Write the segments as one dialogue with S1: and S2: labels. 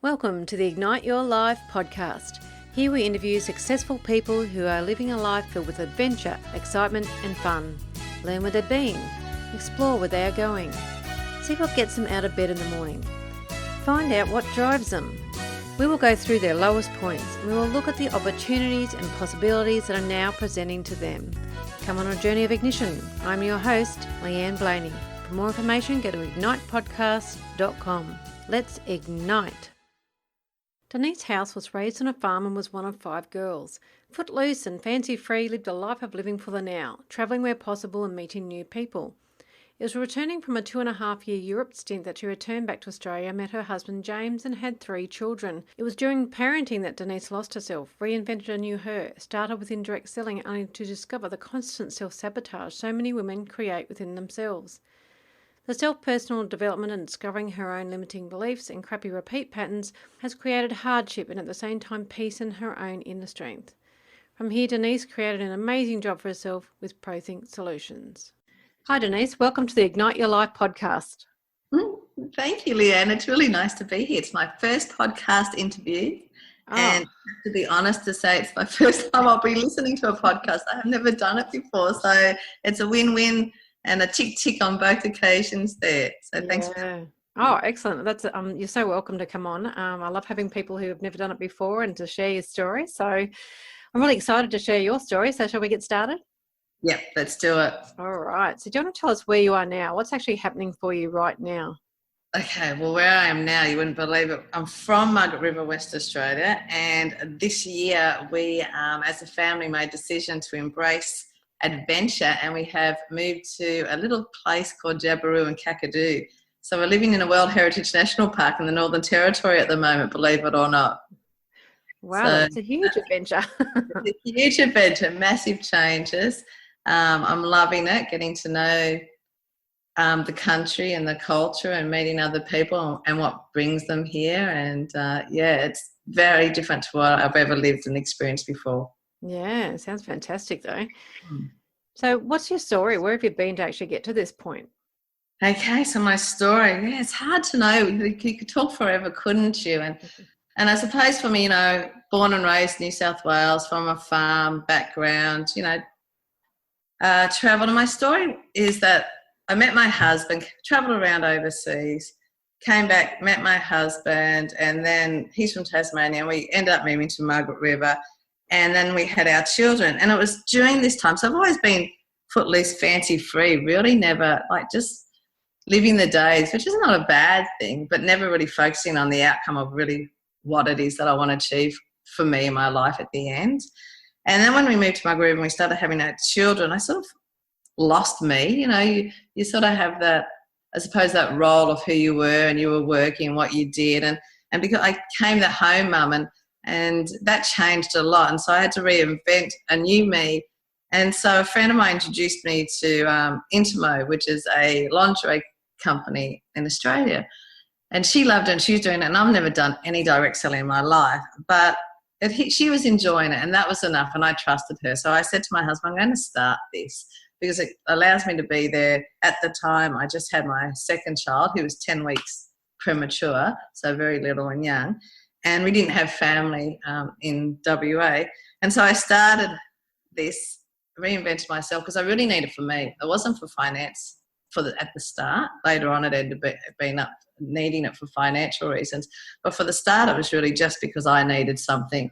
S1: Welcome to the Ignite Your Life podcast. Here we interview successful people who are living a life filled with adventure, excitement and fun. Learn where they've been, explore where they are going, see what gets them out of bed in the morning, find out what drives them. We will go through their lowest points and we will look at the opportunities and possibilities that are now presenting to them. Come on a journey of ignition. I'm your host, Leanne Blaney. For more information, go to ignitepodcast.com. Let's ignite. Denise House was raised on a farm and was one of 5 girls. Footloose and fancy-free, lived a life of living for the now, travelling where possible and meeting new people. It was returning from a 2.5-year Europe stint that she returned back to Australia, met her husband James and had 3 children. It was during parenting that Denise lost herself, reinvented a new her, started with indirect selling only to discover the constant self-sabotage so many women create within themselves. The self-personal development and discovering her own limiting beliefs and crappy repeat patterns has created hardship and at the same time peace in her own inner strength. From here, Denise created an amazing job for herself with ProThink Solutions. Hi Denise, welcome to the Ignite Your Life podcast.
S2: Thank you, Leanne. It's really nice to be here. It's my first podcast interview. And to be honest to say, it's my first time I'll be listening to a podcast. I have never done it before. So it's a win-win and a tick on both occasions there. So thanks.
S1: Oh, excellent. That's you're so welcome to come on. I love having people who have never done it before and to share your story. So I'm really excited to share your story. So shall we get started?
S2: Yep, let's do it.
S1: All right. So do you want to tell us where you are now? What's actually happening for you right now?
S2: Okay, well, where I am now, you wouldn't believe it. I'm from Margaret River, West Australia, and this year we, as a family, made a decision to embrace adventure, and we have moved to a little place called Jabiru in Kakadu. So we're living in a World Heritage National Park in the Northern Territory at the moment, believe it or not.
S1: Wow, so, that's a huge adventure.
S2: It's a huge adventure, massive changes. I'm loving it, getting to know the country and the culture and meeting other people and what brings them here. And it's very different to what I've ever lived and experienced before.
S1: Yeah, it sounds fantastic though. So what's your story? Where have you been to actually get to this point?
S2: Okay, so my story, it's hard to know. You could talk forever, couldn't you? And I suppose for me, born and raised New South Wales, from a farm background, travelled. And my story is that I met my husband, travelled around overseas, came back, met my husband, and then he's from Tasmania, and we ended up moving to Margaret River, and then we had our children. And it was during this time, so I've always been footloose, fancy-free, really never, just living the days, which is not a bad thing, but never really focusing on the outcome of really what it is that I want to achieve for me in my life at the end. And then when we moved to Margaret River and we started having our children, I sort of lost me. You sort of have that, I suppose, that role of who you were and you were working, what you did. And because I became the home mum and that changed a lot. And so I had to reinvent a new me. And so a friend of mine introduced me to Intimo, which is a lingerie company in Australia. And she loved it and she was doing it. And I've never done any direct selling in my life. But she was enjoying it and that was enough. And I trusted her. So I said to my husband, I'm going to start this because it allows me to be there. At the time, I just had my second child who was 10 weeks premature, so very little and young. And we didn't have family in WA. And so I started this, reinvented myself because I really needed it for me. It wasn't for finance at the start. Later on, it ended up being needing it for financial reasons. But for the start, it was really just because I needed something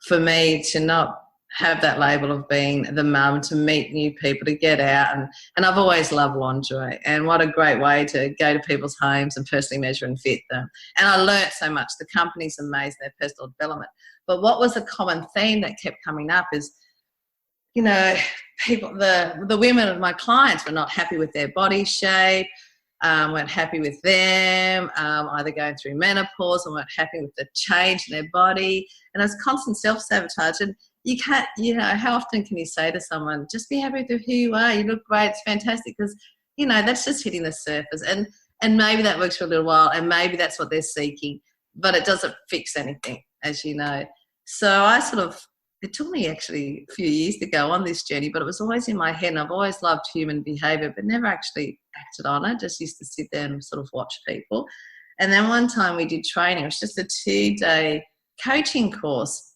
S2: for me to not have that label of being the mum, to meet new people, to get out. And I've always loved lingerie. And what a great way to go to people's homes and personally measure and fit them. And I learnt so much. The company's amazing, their personal development. But what was a common theme that kept coming up is, people, the women of my clients were not happy with their body shape, weren't happy with them, either going through menopause and weren't happy with the change in their body. And it was constant self-sabotage. And you can't, how often can you say to someone, just be happy with who you are, you look great, it's fantastic, because, that's just hitting the surface. And maybe that works for a little while and maybe that's what they're seeking, but it doesn't fix anything, as you know. So it took me actually a few years to go on this journey, but it was always in my head and I've always loved human behaviour but never actually acted on it, just used to sit there and sort of watch people. And then one time we did training. It was just a 2-day coaching course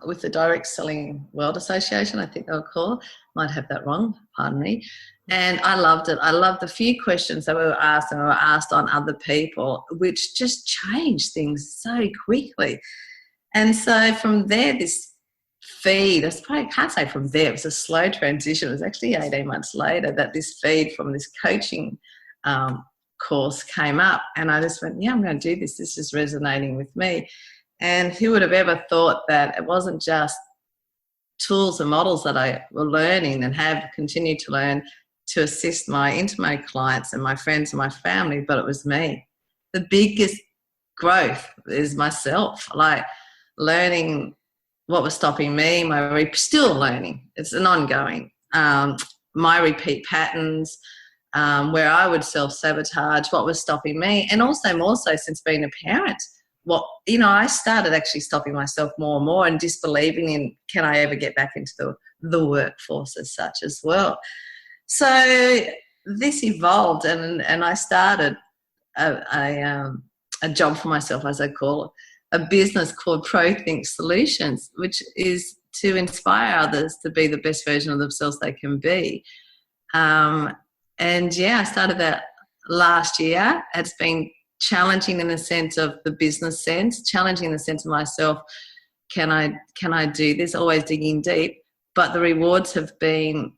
S2: with the Direct Selling World Association, I think they were called. Might have that wrong, pardon me. And I loved it. I loved the few questions that we were asked, and we were asked on other people, which just changed things so quickly. And so from there, this feed, I can't say from there, it was a slow transition. It was actually 18 months later that this feed from this coaching course came up, and I just went, yeah, I'm going to do this. This is resonating with me. And who would have ever thought that it wasn't just tools and models that I were learning and have continued to learn to assist my intimate clients and my friends and my family, but it was me. The biggest growth is myself, like learning what was stopping me, still learning. It's an ongoing. My repeat patterns, where I would self-sabotage, what was stopping me, and also more so since being a parent. I started actually stopping myself more and more and disbelieving in, can I ever get back into the workforce as such as well. So this evolved, and I started a job for myself, as I call it, a business called ProThink Solutions, which is to inspire others to be the best version of themselves they can be. I started that last year. It's been challenging in the sense of the business sense, challenging in the sense of myself. Can I do this? Always digging deep. But the rewards have been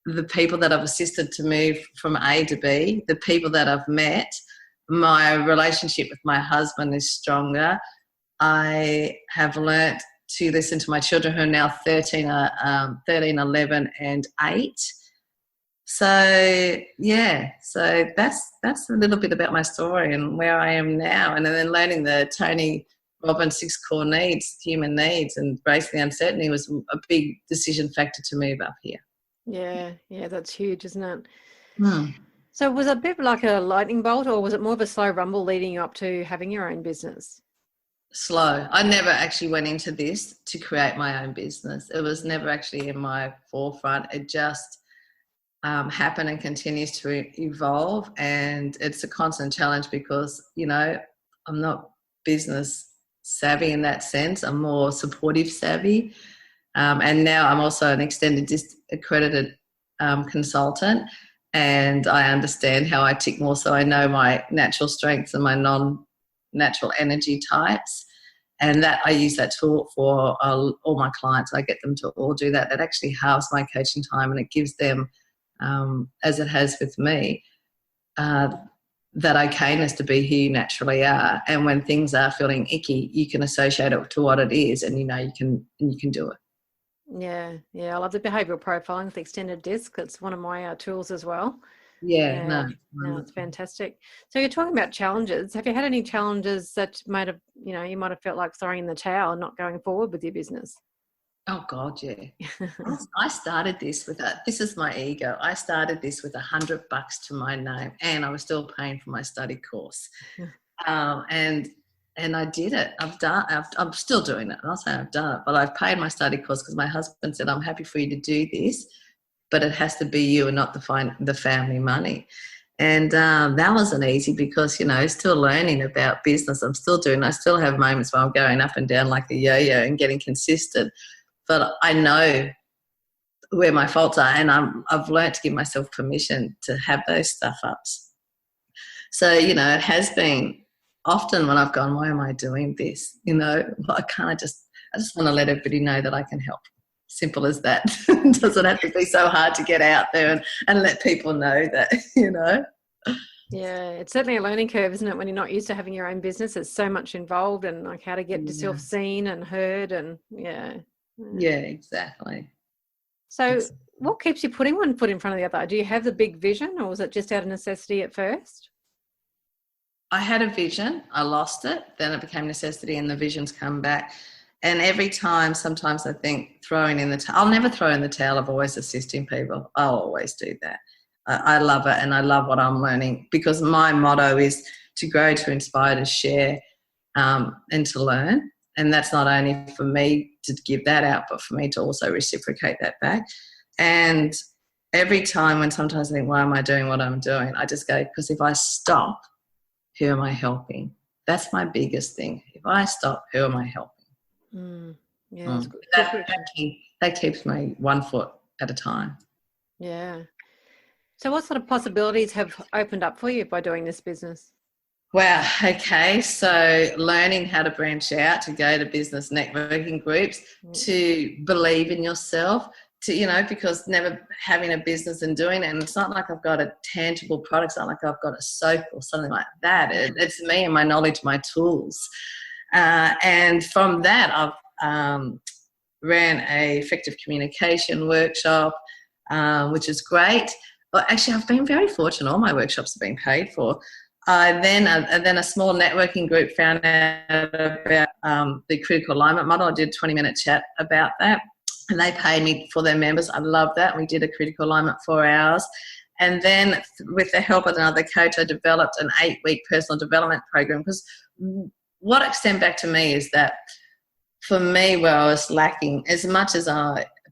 S2: the people that I've assisted to move from A to B, the people that I've met. My relationship with my husband is stronger. I have learnt to listen to my children, who are now 13, 11 and 8. So that's a little bit about my story and where I am now. And then learning the Tony Robbins 6 core needs, human needs, and embracing the uncertainty was a big decision factor to move up here.
S1: Yeah, that's huge, isn't it?
S2: Hmm.
S1: So was it a bit like a lightning bolt, or was it more of a slow rumble leading you up to having your own business?
S2: Slow. I never actually went into this to create my own business. It was never actually in my forefront. It just happened and continues to evolve, and it's a constant challenge because I'm not business savvy in that sense. I'm more supportive savvy, and now I'm also an extended accredited consultant, and I understand how I tick more, so I know my natural strengths and my non-natural energy types, and that I use that tool for all my clients. I get them to all do that. That actually halves my coaching time, and it gives them, as it has with me, that okayness to be who you naturally are. And when things are feeling icky, you can associate it to what it is, and you can do it.
S1: Yeah, I love the behavioural profiling with extended disc. It's one of my tools as well.
S2: No,
S1: it's fantastic. So you're talking about challenges. Have you had any challenges that might have, you might have felt like throwing in the towel and not going forward with your business?
S2: Oh God, yeah. I started this this is my ego. I started this with $100 to my name, and I was still paying for my study course. And I did it. I'm still doing it. I'll say I've done it, but I've paid my study course because my husband said, I'm happy for you to do this, but it has to be you and not the family money. And that wasn't easy because, still learning about business. I'm still doing, I still have moments where I'm going up and down like a yo-yo and getting consistent. But I know where my faults are, and I've learned to give myself permission to have those stuff-ups. So, it has been often when I've gone, why am I doing this? Why can't I just want to let everybody know that I can help. Simple as that. It doesn't have to be so hard to get out there and let people know that,
S1: Yeah, it's certainly a learning curve, isn't it? When you're not used to having your own business, there's so much involved, and like how to get yourself seen and heard, and
S2: Yeah, exactly.
S1: So what keeps you putting one foot in front of the other? Do you have the big vision, or was it just out of necessity at first?
S2: I had a vision. I lost it. Then it became necessity, and the vision's come back. And every time, sometimes I think throwing in the towel. I'll never throw in the towel. I'm always assisting people. I'll always do that. I love it, and I love what I'm learning, because my motto is to grow, to inspire, to share, and to learn. And that's not only for me to give that out, but for me to also reciprocate that back. And every time when sometimes I think, why am I doing what I'm doing? I just go, because if I stop, who am I helping? That's my biggest thing. If I stop, who am I helping?
S1: Yeah, that's good.
S2: That keeps me 1 foot at a time.
S1: Yeah. So what sort of possibilities have opened up for you by doing this business?
S2: Wow. Okay. So learning how to branch out, to go to business networking groups, to believe in yourself, because never having a business and doing it, and it's not like I've got a tangible product. It's not like I've got a soap or something like that. It's me and my knowledge, my tools. And from that, I've ran a effective communication workshop, which is great. Well, actually, I've been very fortunate. All my workshops have been paid for. Then a small networking group found out about the critical alignment model. I did a 20-minute chat about that, and they paid me for their members. I love that. We did a critical alignment 4 hours. And then with the help of another coach, I developed an 8-week personal development program, because what it stemmed back to me is that for me, where I was lacking, as much as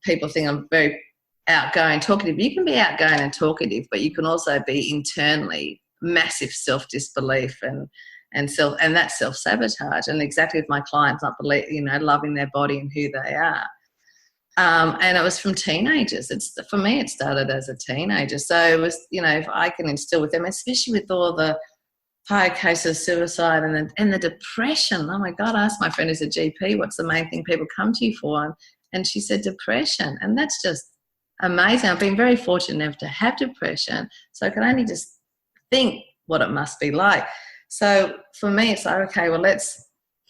S2: people think I'm very outgoing, talkative, you can be outgoing and talkative, but you can also be internally massive self-disbelief and that self-sabotage. And exactly with my clients, not loving their body and who they are. And it was from teenagers. For me, it started as a teenager. So it was, if I can instill with them, especially with all the high cases of suicide and the depression. Oh my God, I asked my friend who's a GP, what's the main thing people come to you for? And she said depression. And that's just amazing. I've been very fortunate never to have depression, so I can only just think what it must be like. So for me, it's like, okay, well, let's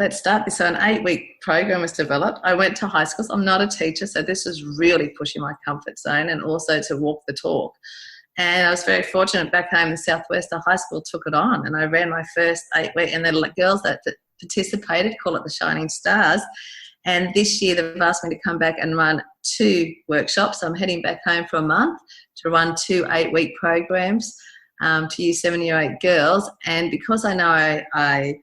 S2: start this. So an 8-week program was developed. I went to high schools. I'm not a teacher, so this was really pushing my comfort zone, and also to walk the talk. And I was very fortunate back home in Southwest, a high school took it on, and I ran my first 8-week, and the girls that participated call it the Shining Stars. And this year they've asked me to come back and run 2 workshops. So I'm heading back home for a month to run 2 8-week programs to Year 7, Year 8 girls. And because I know I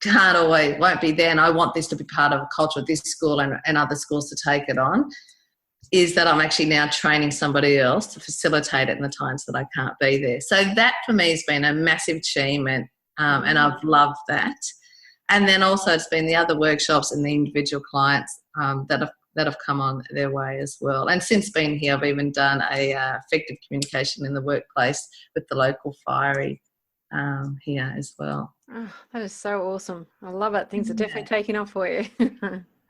S2: can't always, won't be there, and I want this to be part of a culture of this school and other schools to take it on, is that I'm actually now training somebody else to facilitate it in the times that I can't be there. So that for me has been a massive achievement, and I've loved that. And then also it's been the other workshops and the individual clients that have come on their way as well. And since being here, I've even done a effective communication in the workplace with the local fiery here as well.
S1: Oh, that is so awesome. I love it. Things are definitely taking off for you.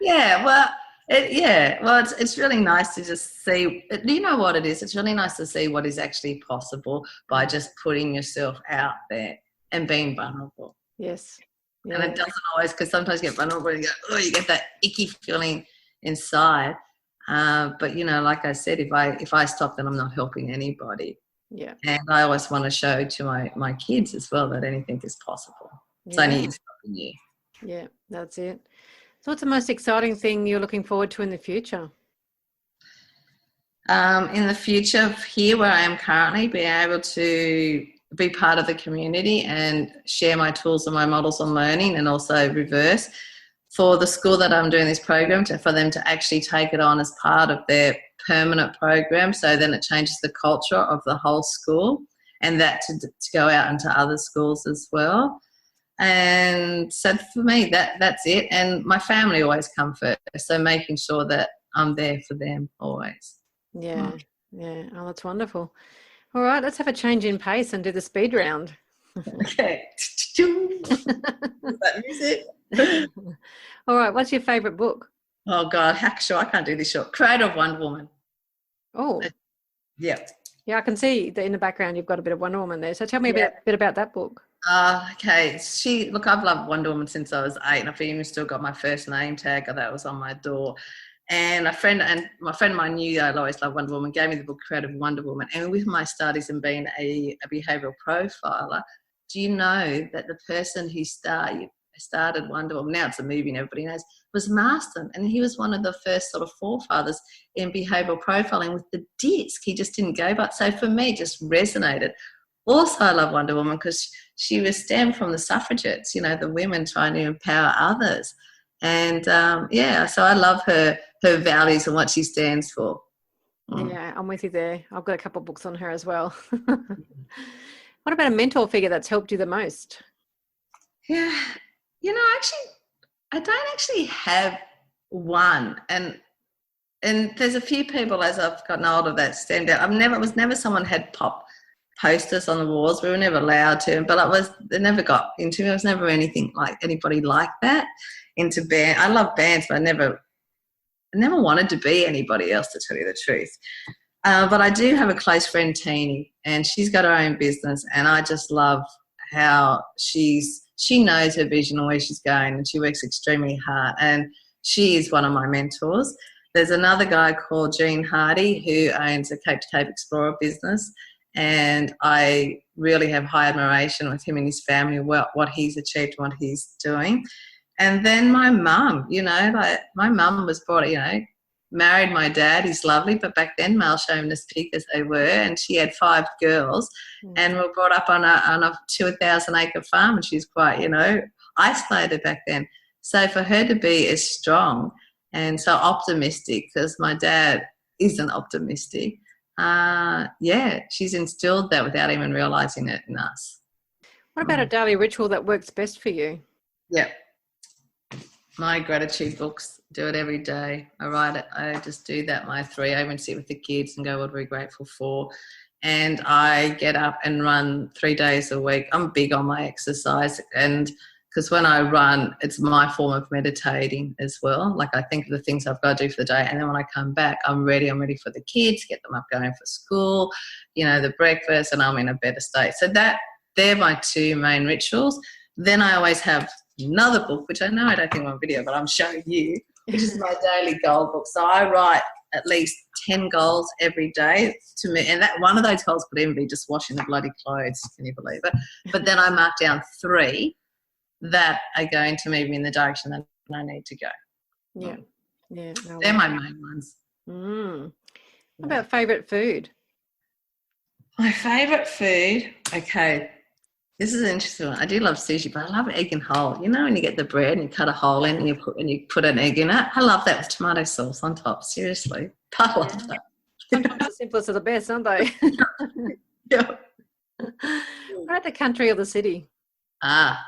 S2: Well, it's really nice to just see. Do you know what it is? It's really nice to see what is actually possible by just putting yourself out there and being vulnerable.
S1: Yes. Yeah.
S2: And it doesn't always, because sometimes you get vulnerable and you get that icky feeling inside. But like I said, if I stop, then I'm not helping anybody.
S1: Yeah.
S2: And I always want to show to my kids as well that anything is possible. It's only you stopping you.
S1: Yeah, that's it. So what's the most exciting thing you're looking forward to in the future?
S2: In the future, here where I am currently, being able to be part of the community and share my tools and my models on learning, and also reverse for the school that I'm doing this program for them to actually take it on as part of their permanent program. So then it changes the culture of the whole school, and that to go out into other schools as well. And so for me, that's it. And my family always come first, so making sure that I'm there for them always.
S1: Yeah. Oh, that's wonderful. All right, let's have a change in pace and do the speed round.
S2: Okay. That music.
S1: All right, what's your favourite book?
S2: Oh God, I can't do this short. Creator of Wonder Woman.
S1: Oh.
S2: Yeah.
S1: Yeah, I can see that in the background you've got a bit of Wonder Woman there. So tell me a bit about that book.
S2: Okay. I've loved Wonder Woman since I was 8, and I've even still got my first name tag that was on my door. And my friend of mine knew I'd always loved Wonder Woman, gave me the book Creative Wonder Woman. And with my studies and being a behavioural profiler, do you know that the person who started Wonder Woman, now it's a movie and everybody knows, was Marston. And he was one of the first sort of forefathers in behavioural profiling with the disc. He just didn't go, but so for me, it just resonated. Also, I love Wonder Woman because she was stemmed from the suffragettes, the women trying to empower others. And so I love her values and what she stands for.
S1: Yeah, I'm with you there. I've got a couple of books on her as well. What about a mentor figure that's helped you the most?
S2: Yeah, actually, I don't actually have one, and there's a few people as I've gotten older that stand out. Was never someone had pop posters on the walls. We were never allowed to, but they never got into me. I was never anything like anybody like that into band. I love bands, but I never wanted to be anybody else, to tell you the truth. But I do have a close friend, Teeny, and she's got her own business, and I just love how she knows her vision and where she's going, and she works extremely hard, and she is one of my mentors. There's another guy called Gene Hardy who owns a Cape to Cape Explorer business, and I really have high admiration with him and his family, what he's achieved, what he's doing. And then my mum, my mum was married my dad. He's lovely, but back then male chauvinist pig as they were, and she had 5 girls and were brought up on a 2,000-acre farm, and she's quite, isolated back then. So for her to be as strong and so optimistic, because my dad isn't optimistic, she's instilled that without even realising it in us.
S1: What about a daily ritual that works best for you?
S2: Yeah. My gratitude books, do it every day. I write it. I just do that, my 3. I even sit with the kids and go, what are we grateful for? And I get up and run 3 days a week. I'm big on my exercise, and because when I run, it's my form of meditating as well. Like, I think of the things I've got to do for the day, and then when I come back, I'm ready for the kids, get them up going for school, the breakfast, and I'm in a better state. So they're my 2 main rituals. Then I always have another book, which I know I don't think I'm on video, but I'm showing you, which is my daily goal book. So I write at least 10 goals every day to me, and that one of those goals could even be just washing the bloody clothes. Can you believe it? But then I mark down 3 that are going to move me in the direction that I need to go.
S1: Yeah.
S2: They're my main ones.
S1: What about favourite food?
S2: My favourite food, okay. This is an interesting one. I do love sushi, but I love egg and hole. When you get the bread and you cut a hole in and you put an egg in it. I love that with tomato sauce on top. Seriously, I love that.
S1: Sometimes the simplest are the best, aren't they?
S2: Yeah.
S1: What about the country or the city?
S2: When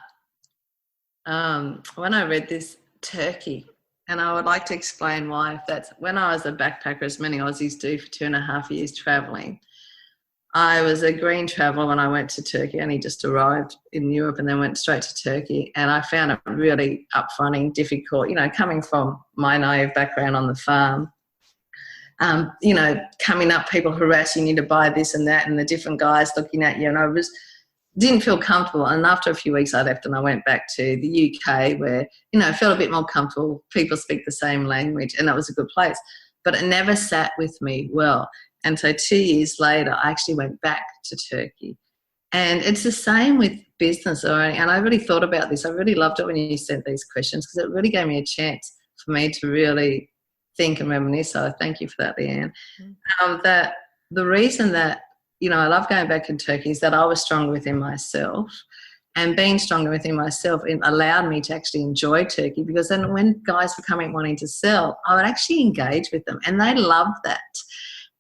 S2: I read this, Turkey, and I would like to explain why. If that's when I was a backpacker, as many Aussies do, for 2.5 years travelling. I was a green traveller when I went to Turkey. I only just arrived in Europe and then went straight to Turkey. And I found it really upfronting, difficult, coming from my naive background on the farm, coming up, people harassing you to buy this and that, and the different guys looking at you. And I didn't feel comfortable. And after a few weeks I left and I went back to the UK where, I felt a bit more comfortable. People speak the same language and that was a good place. But it never sat with me well. And so 2 years later, I actually went back to Turkey. And it's the same with business. And I really thought about this. I really loved it when you sent these questions because it really gave me a chance for me to really think and reminisce. So thank you for that, Leanne. That the reason that, I love going back in Turkey is that I was stronger within myself. And being stronger within myself, it allowed me to actually enjoy Turkey, because then when guys were coming wanting to sell, I would actually engage with them, and they loved that.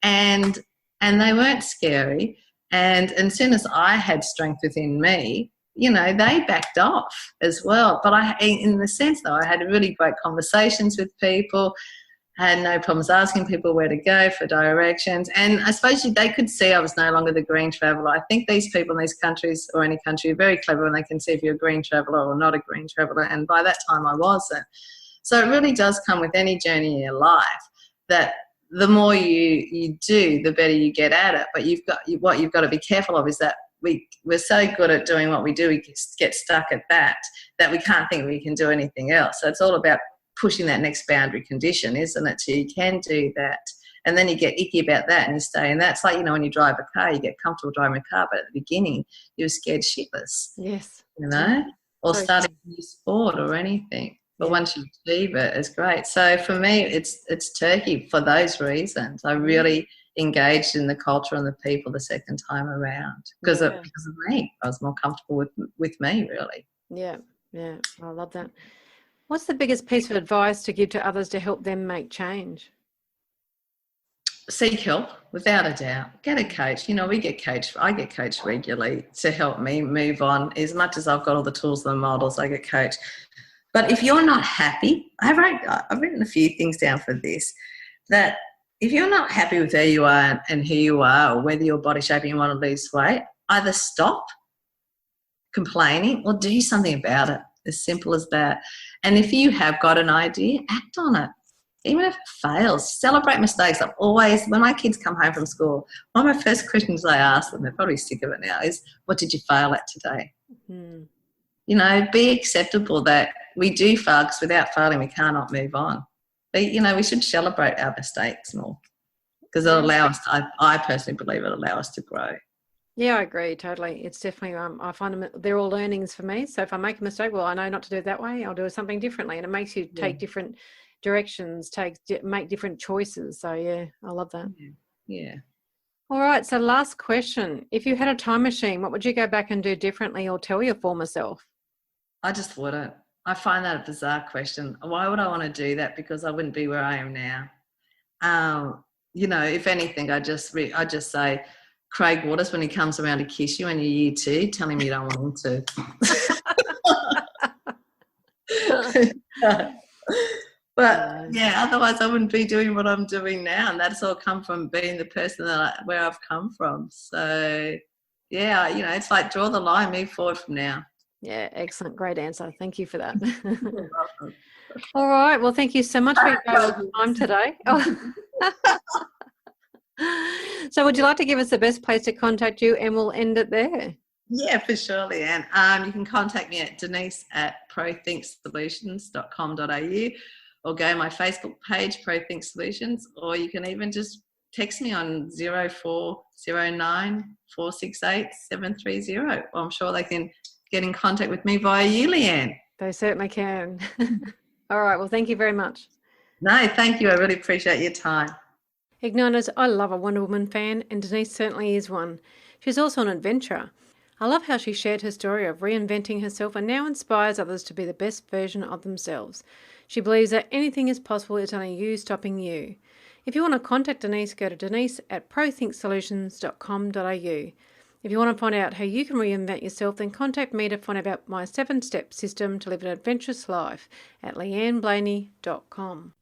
S2: And they weren't scary. And as soon as I had strength within me, they backed off as well. But in the sense though, I had really great conversations with people. I had no problems asking people where to go for directions. And I suppose they could see I was no longer the green traveller. I think these people in these countries or any country are very clever when they can see if you're a green traveller or not a green traveller. And by that time I wasn't. So it really does come with any journey in your life that the more you do, the better you get at it. But what you've got to be careful of is that we're so good at doing what we do, we get stuck at that we can't think we can do anything else. So it's all about pushing that next boundary condition, isn't it? So you can do that. And then you get icky about that and you stay. And that's like, when you drive a car, you get comfortable driving a car, but at the beginning, you were scared shitless.
S1: Yes.
S2: Or starting a new sport or anything. But once you achieve it, it's great. So for me, it's Turkey for those reasons. I really engaged in the culture and the people the second time around because of me. I was more comfortable with me, really.
S1: Yeah, I love that. What's the biggest piece of advice to give to others to help them make change?
S2: seek help without a doubt. Get a coach. You know, we get coached. I get coached regularly to help me move on. As much as I've got all the tools and the models, I get coached. But if you're not happy, I've written a few things down for this, that if you're not happy with where you are and who you are, or whether your body shape and you want to lose weight, either stop complaining or do something about it. As simple as that. And if you have got an idea, act on it. Even if it fails, celebrate mistakes. I've always, when my kids come home from school, one of my first questions I ask them, they're probably sick of it now, is, what did you fail at today?
S1: Mm.
S2: You know, be acceptable that we do fail, because without failing we cannot move on. But, you know, we should celebrate our mistakes more, because it'll allow us to, I personally believe it'll allow us to grow.
S1: Yeah, I agree totally. It's definitely, I find them, they're all learnings for me. So if I make a mistake, well, I know not to do it that way. I'll do something differently, and it makes you take different directions, make different choices. So yeah, I love that.
S2: Yeah.
S1: All right. So last question: if you had a time machine, what would you go back and do differently, or tell your former self?
S2: I just wouldn't. I find that a bizarre question. Why would I want to do that? Because I wouldn't be where I am now. You know, if anything, I just say, Craig Waters, when he comes around to kiss you when you're year 2, tell him you don't want him to. But yeah, otherwise I wouldn't be doing what I'm doing now, and that's all come from being the person where I've come from. So yeah, you know, it's like draw the line, move forward from now.
S1: Yeah, excellent, great answer. Thank you for that. You're welcome. All right, well, thank you so much for your time today. So would you like to give us the best place to contact you, and we'll end it there?
S2: Yeah, for sure, Leanne. You can contact me at denise@prothinksolutions.com.au, or go to my Facebook page, ProThink Solutions, or you can even just text me on 0409 468 730. Well, I'm sure they can get in contact with me via you, Leanne.
S1: They certainly can. All right, well, thank you very much.
S2: No, thank you. I really appreciate your time.
S1: Igniters, I love a Wonder Woman fan, and Denise certainly is one. She's also an adventurer. I love how she shared her story of reinventing herself and now inspires others to be the best version of themselves. She believes that anything is possible, it's only you stopping you. If you want to contact Denise, go to denise@prothinksolutions.com.au. If you want to find out how you can reinvent yourself, then contact me to find out about my 7-step system to live an adventurous life at leanneblaney.com.